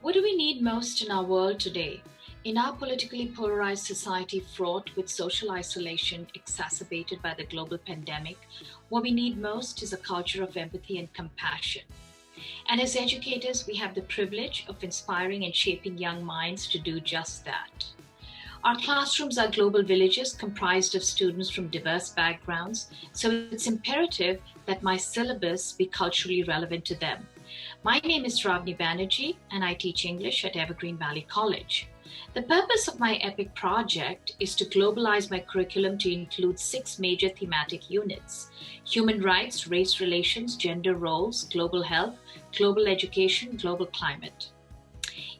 What do we need most in our world today? In our politically polarized society fraught with social isolation exacerbated by the global pandemic, what we need most is a culture of empathy and compassion. And as educators, we have the privilege of inspiring and shaping young minds to do just that. Our classrooms are global villages comprised of students from diverse backgrounds, so it's imperative that my syllabus be culturally relevant to them. My name is SRAVANI BANERJEE, and I teach English at Evergreen Valley College. The purpose of my EPIC project is to globalize my curriculum to include 6 major thematic units: human rights, race relations, gender roles, global health, global education, global climate.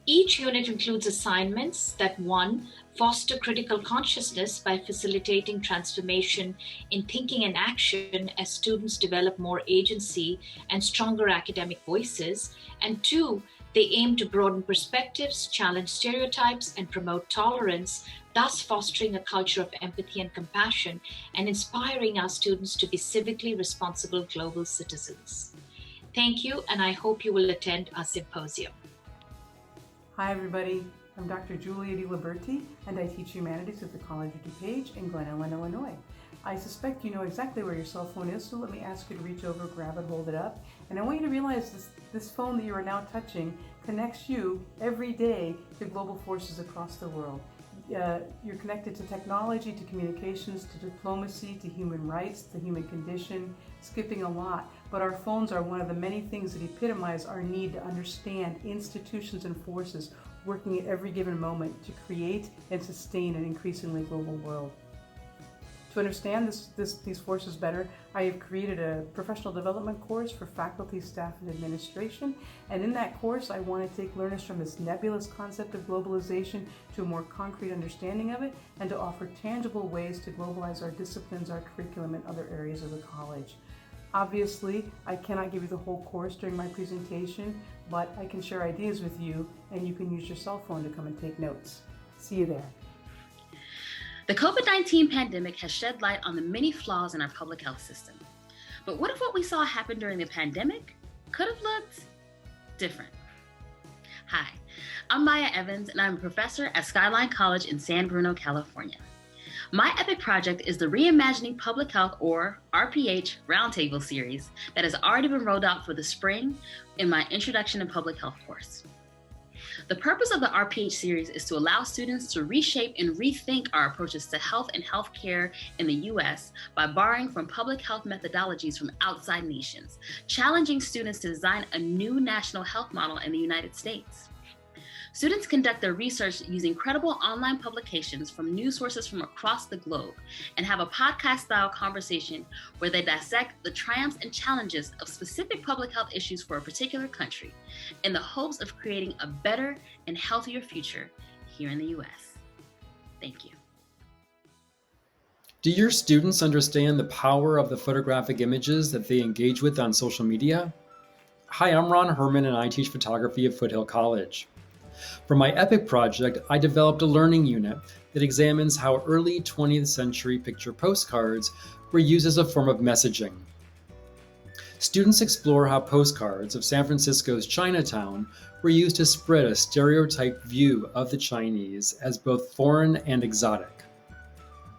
Each unit includes assignments that 1. Foster critical consciousness by facilitating transformation in thinking and action as students develop more agency and stronger academic voices, and 2. They aim to broaden perspectives, challenge stereotypes, and promote tolerance, thus fostering a culture of empathy and compassion and inspiring our students to be civically responsible global citizens. Thank you, and I hope you will attend our symposium. Hi everybody, I'm Dr. Julia DILIBERTI, and I teach humanities at the College of DuPage in Glen Ellen, Illinois. I suspect you know exactly where your cell phone is, so let me ask you to reach over, grab it, hold it up. And I want you to realize this phone that you are now touching connects you every day to global forces across the world. You're connected to technology, to communications, to diplomacy, to human rights, the human condition, skipping a lot. But our phones are one of the many things that epitomize our need to understand institutions and forces working at every given moment to create and sustain an increasingly global world. To understand these forces better, I have created a professional development course for faculty, staff, and administration. And in that course, I want to take learners from this nebulous concept of globalization to a more concrete understanding of it, and to offer tangible ways to globalize our disciplines, our curriculum, and other areas of the college. Obviously, I cannot give you the whole course during my presentation, but I can share ideas with you, and you can use your cell phone to come and take notes. See you there. The COVID-19 pandemic has shed light on the many flaws in our public health system. But what if what we saw happen during the pandemic could have looked different? Hi, I'm MAIYA Evans, and I'm a professor at SKYLINE College in San Bruno, California. My EPIC project is the Reimagining Public Health, or RPH, Roundtable series that has already been rolled out for the spring in my Introduction to Public Health course. The purpose of the RPH series is to allow students to reshape and rethink our approaches to health and healthcare in the U.S. by borrowing from public health methodologies from outside nations, challenging students to design a new national health model in the United States. Students conduct their research using credible online publications from news sources from across the globe and have a podcast-style conversation where they dissect the triumphs and challenges of specific public health issues for a particular country in the hopes of creating a better and healthier future here in the U.S. Thank you. Do your students understand the power of the photographic images that they engage with on social media? Hi, I'm HERMAN, and I teach photography at Foothill College. For my EPIC project, I developed a learning unit that examines how early 20th century picture postcards were used as a form of messaging. Students explore how postcards of San Francisco's Chinatown were used to spread a stereotyped view of the Chinese as both foreign and exotic.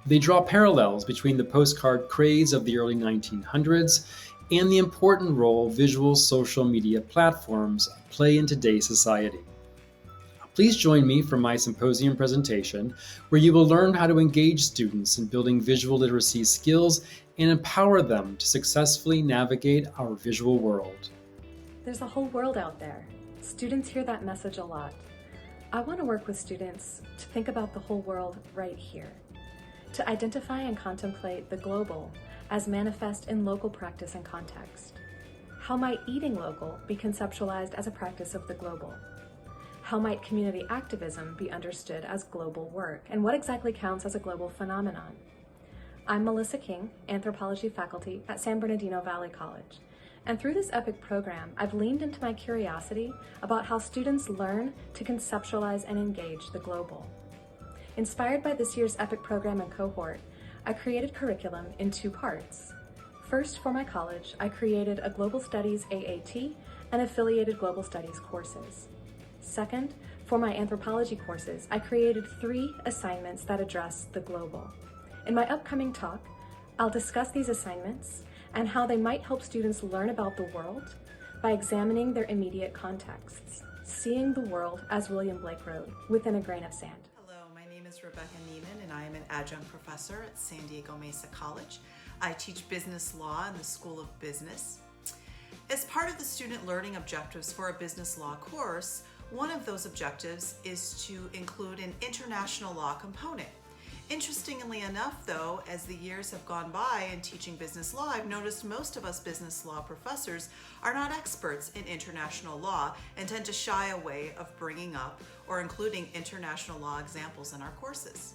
They draw parallels between the postcard craze of the early 1900s and the important role visual social media platforms play in today's society. Please join me for my symposium presentation, where you will learn how to engage students in building visual literacy skills and empower them to successfully navigate our visual world. There's a whole world out there. Students hear that message a lot. I want to work with students to think about the whole world right here, to identify and contemplate the global as manifest in local practice and context. How might eating local be conceptualized as a practice of the global? How might community activism be understood as global work? And what exactly counts as a global phenomenon? I'm Melissa King, anthropology faculty at San Bernardino Valley College. And through this EPIC program, I've leaned into my curiosity about how students learn to conceptualize and engage the global. Inspired by this year's EPIC program and cohort, I created curriculum in 2 parts. First, for my college, I created a Global Studies AAT and affiliated Global Studies courses. Second, for my anthropology courses, I created 3 assignments that address the global. In my upcoming talk, I'll discuss these assignments and how they might help students learn about the world by examining their immediate contexts, seeing the world, as William Blake wrote, within a grain of sand. Hello, my name is Rebecca NIEMAN and I am an adjunct professor at San Diego MESA College. I teach business law in the School of Business. As part of the student learning objectives for a business law course, one of those objectives is to include an international law component. Interestingly enough, though, as the years have gone by in teaching business law, I've noticed most of us business law professors are not experts in international law and tend to shy away of bringing up or including international law examples in our courses.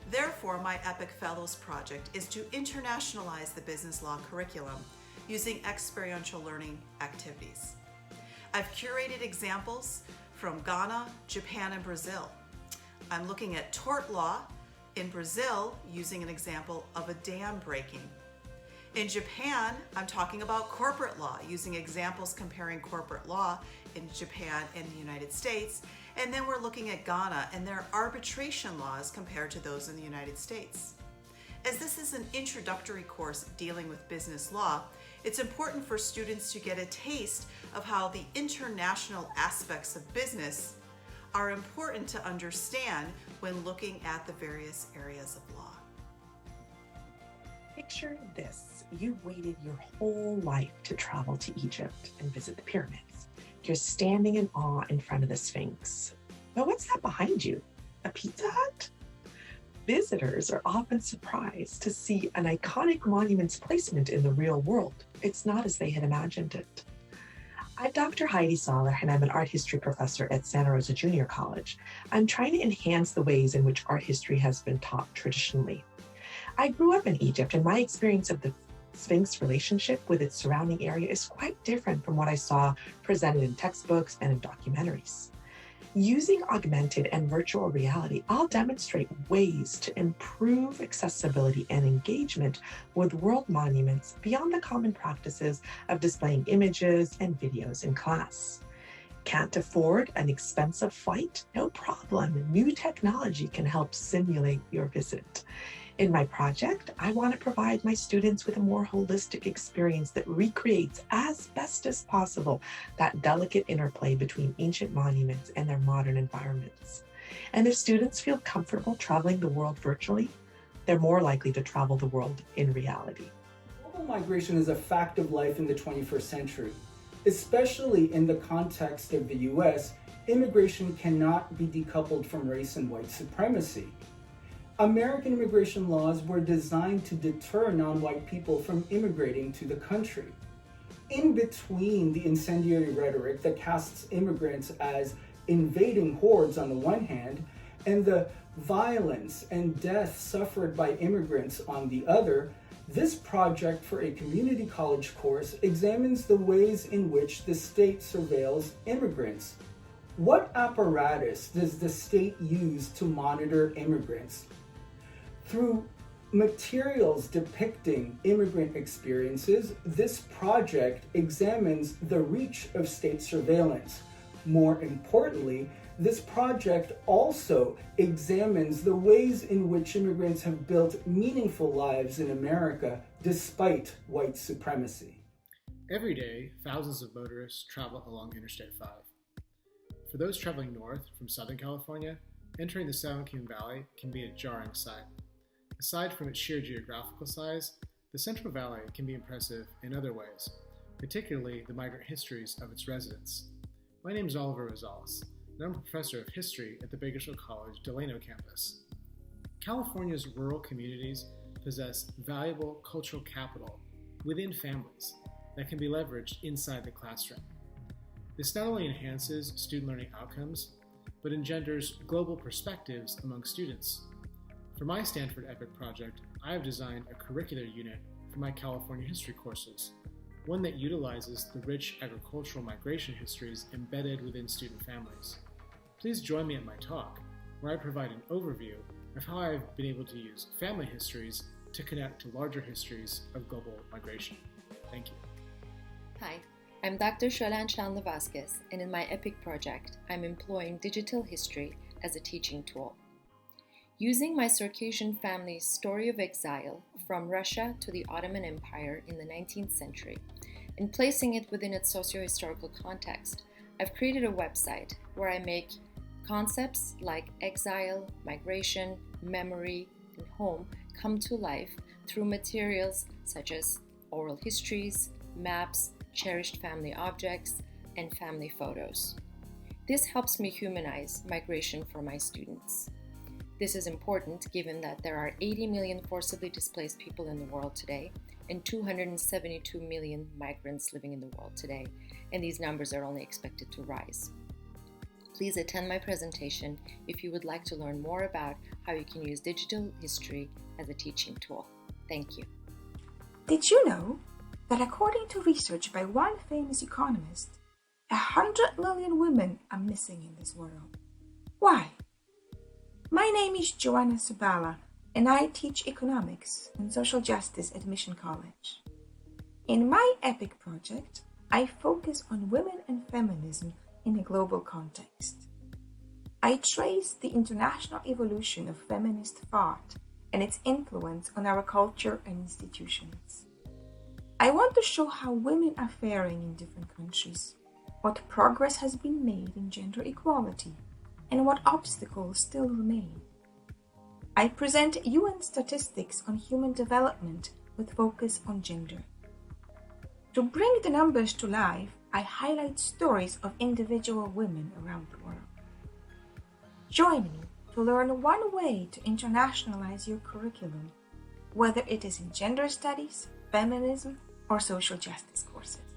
Therefore, my EPIC Fellows project is to internationalize the business law curriculum using experiential learning activities. I've curated examples from Ghana, Japan, and Brazil. I'm looking at tort law in Brazil using an example of a dam breaking. In Japan, I'm talking about corporate law using examples comparing corporate law in Japan and the United States. And then we're looking at Ghana and their arbitration laws compared to those in the United States. As this is an introductory course dealing with business law, it's important for students to get a taste of how the international aspects of business are important to understand when looking at the various areas of law. Picture this. You've waited your whole life to travel to Egypt and visit the pyramids. You're standing in awe in front of the Sphinx. But what's that behind you? A Pizza Hut? Visitors are often surprised to see an iconic monument's placement in the real world. It's not as they had imagined it. I'm Dr. Heidi Soller, and I'm an art history professor at Santa Rosa Junior College. I'm trying to enhance the ways in which art history has been taught traditionally. I grew up in Egypt, and my experience of the Sphinx relationship with its surrounding area is quite different from what I saw presented in textbooks and in documentaries. Using augmented and virtual reality, I'll demonstrate ways to improve accessibility and engagement with world monuments beyond the common practices of displaying images and videos in class. Can't afford an expensive flight? No problem. New technology can help simulate your visit. In my project, I want to provide my students with a more holistic experience that recreates as best as possible that delicate interplay between ancient monuments and their modern environments. And if students feel comfortable traveling the world virtually, they're more likely to travel the world in reality. Global migration is a fact of life in the 21st century. Especially in the context of the US, immigration cannot be decoupled from race and white supremacy. American immigration laws were designed to deter non-white people from immigrating to the country. In between the incendiary rhetoric that casts immigrants as invading hordes on the one hand, and the violence and death suffered by immigrants on the other, this project for a community college course examines the ways in which the state surveils immigrants. What apparatus does the state use to monitor immigrants? Through materials depicting immigrant experiences, this project examines the reach of state surveillance. More importantly, this project also examines the ways in which immigrants have built meaningful lives in America despite white supremacy. Every day, thousands of motorists travel along Interstate 5. For those traveling north from Southern California, entering the San Joaquin Valley can be a jarring sight. Aside from its sheer geographical size, the Central Valley can be impressive in other ways, particularly the migrant histories of its residents. My name is Oliver Rosales, and I'm a professor of history at the Bakersfield College Delano campus. California's rural communities possess valuable cultural capital within families that can be leveraged inside the classroom. This not only enhances student learning outcomes, but engenders global perspectives among students. For my Stanford EPIC project, I have designed a curricular unit for my California history courses, one that utilizes the rich agricultural migration histories embedded within student families. Please join me at my talk, where I provide an overview of how I've been able to use family histories to connect to larger histories of global migration. Thank you. Hi, I'm Dr. JOANNA VASQUEZ, and in my EPIC project, I'm employing digital history as a teaching tool. Using my Circassian family's story of exile from Russia to the Ottoman Empire in the 19th century, and placing it within its socio-historical context, I've created a website where I make concepts like exile, migration, memory, and home come to life through materials such as oral histories, maps, cherished family objects, and family photos. This helps me humanize migration for my students. This is important given that there are 80 million forcibly displaced people in the world today and 272 million migrants living in the world today, and these numbers are only expected to rise. Please attend my presentation if you would like to learn more about how you can use digital history as a teaching tool. Thank you. Did you know that according to research by one famous economist, 100 million women are missing in this world? Why? My name is Joanna SOBALA, and I teach economics and social justice at Mission College. In my EPIC project, I focus on women and feminism in a global context. I trace the international evolution of feminist thought and its influence on our culture and institutions. I want to show how women are faring in different countries, what progress has been made in gender equality, and what obstacles still remain. I present UN statistics on human development with focus on gender. To bring the numbers to life, I highlight stories of individual women around the world. Join me to learn one way to internationalize your curriculum, whether it is in gender studies, feminism, or social justice courses.